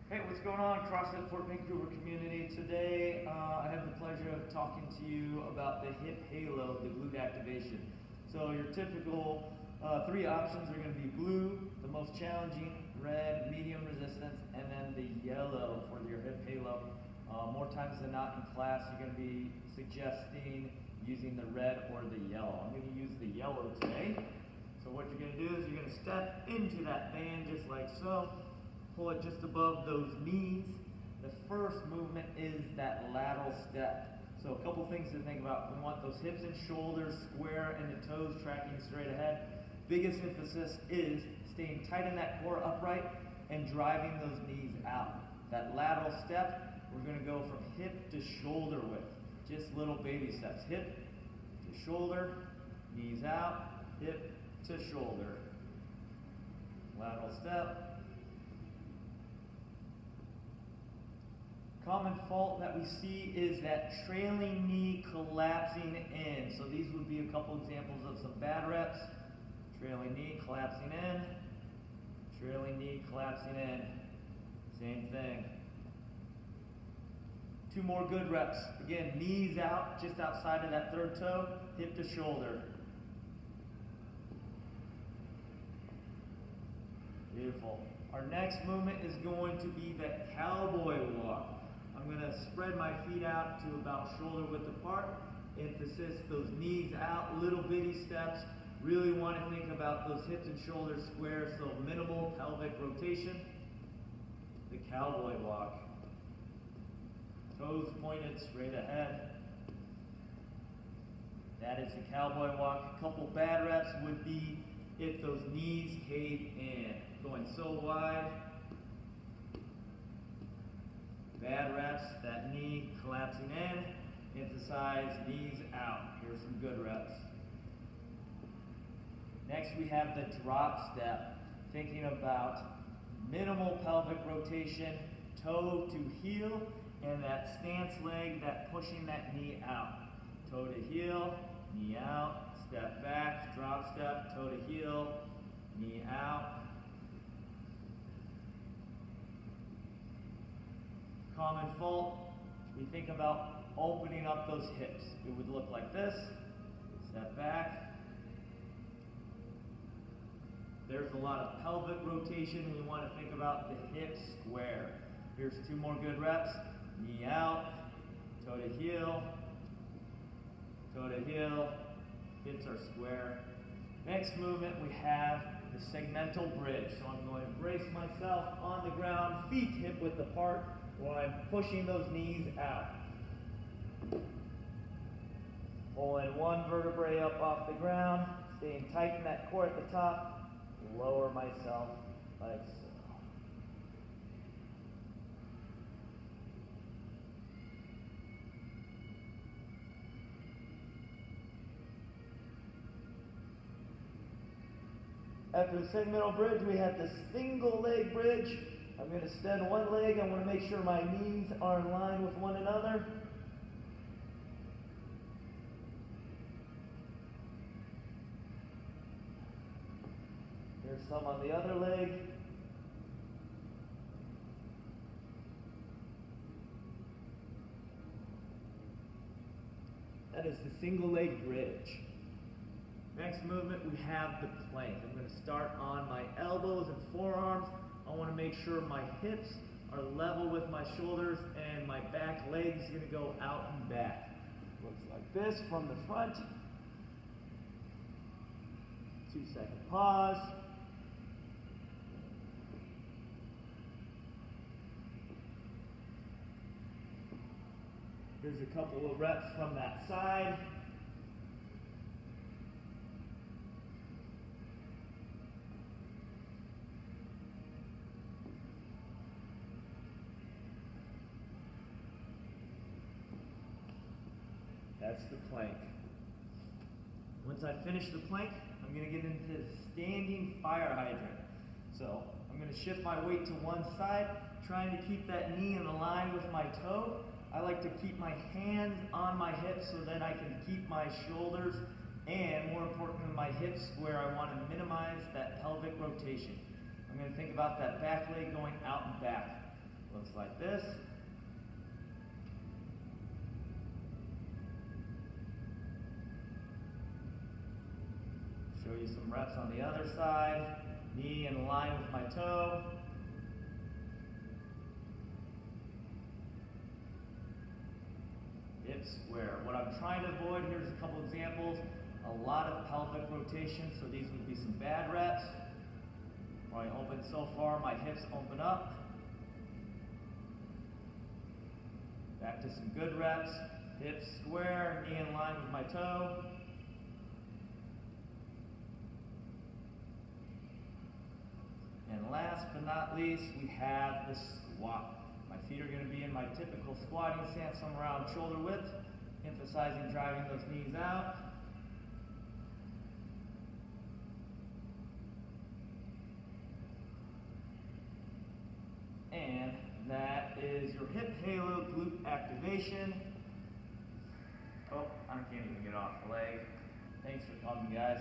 Hey, what's going on, CrossFit Fort Vancouver community? Today, I have the pleasure of talking to you about the hip halo, the glute activation. So your typical three options are going to be blue, the most challenging, red, medium resistance, and then the yellow for your hip halo. More times than not in class, you're going to be suggesting using the red or the yellow. I'm going to use the yellow today. So what you're going to do is you're going to step into that band just like so. Pull it just above those knees. The first movement is that lateral step. So a couple things to think about. We want those hips and shoulders square and the toes tracking straight ahead. Biggest emphasis is staying tight in that core upright and driving those knees out. That lateral step, we're going to go from hip to shoulder width. Just little baby steps. Hip to shoulder, knees out, hip to shoulder. Lateral step. Common fault that we see is that trailing knee collapsing in. So these would be a couple examples of some bad reps. Trailing knee collapsing in. Trailing knee collapsing in. Same thing. Two more good reps. Again, knees out just outside of that third toe, hip to shoulder. Beautiful. Our next movement is going to be that cowboy walk. I'm going to spread my feet out to about shoulder width apart. Emphasis, those knees out, little bitty steps. Really want to think about those hips and shoulders square, so minimal pelvic rotation. The cowboy walk. Toes pointed straight ahead. That is the cowboy walk. A couple bad reps would be if those knees cave in. Going so wide. Bad reps, that knee collapsing in. Emphasize knees out. Here's some good reps. Next we have the drop step. Thinking about minimal pelvic rotation, toe to heel, and that stance leg, that pushing that knee out. Toe to heel, knee out, step back, drop step, toe to heel, knee out. Common fault, we think about opening up those hips. It would look like this. Step back. There's a lot of pelvic rotation. We want to think about the hips square. Here's two more good reps. Knee out, toe to heel, hips are square. Next movement we have the segmental bridge. So I'm going to brace myself on the ground, feet hip width apart, while I'm pushing those knees out. Pulling one vertebrae up off the ground, staying tight in that core at the top, lower myself like so. After the segmental bridge, we have the single leg bridge. I'm going to extend one leg. I want to make sure my knees are in line with one another. Here's some on the other leg. That is the single leg bridge. Next movement, we have the plank. I'm going to start on my elbows and forearms. I want to make sure my hips are level with my shoulders and my back leg is going to go out and back. Looks like this from the front. 2-second pause. Here's a couple of reps from that side. That's the plank. Once I finish the plank, I'm going to get into standing fire hydrant. So I'm going to shift my weight to one side, trying to keep that knee in line with my toe. I like to keep my hands on my hips so that I can keep my shoulders and, more importantly, my hips square. I want to minimize that pelvic rotation. I'm going to think about that back leg going out and back. Looks like this. Show you some reps on the other side. Knee in line with my toe. Hip square. What I'm trying to avoid, here's a couple examples. A lot of pelvic rotation, so these would be some bad reps. Where I open so far, my hips open up. Back to some good reps. Hips square, knee in line with my toe. And last but not least, we have the squat. My feet are going to be in my typical squatting stance, somewhere around shoulder width, emphasizing driving those knees out. And that is your hip halo glute activation. Oh, I can't even get off the leg. Thanks for coming, guys.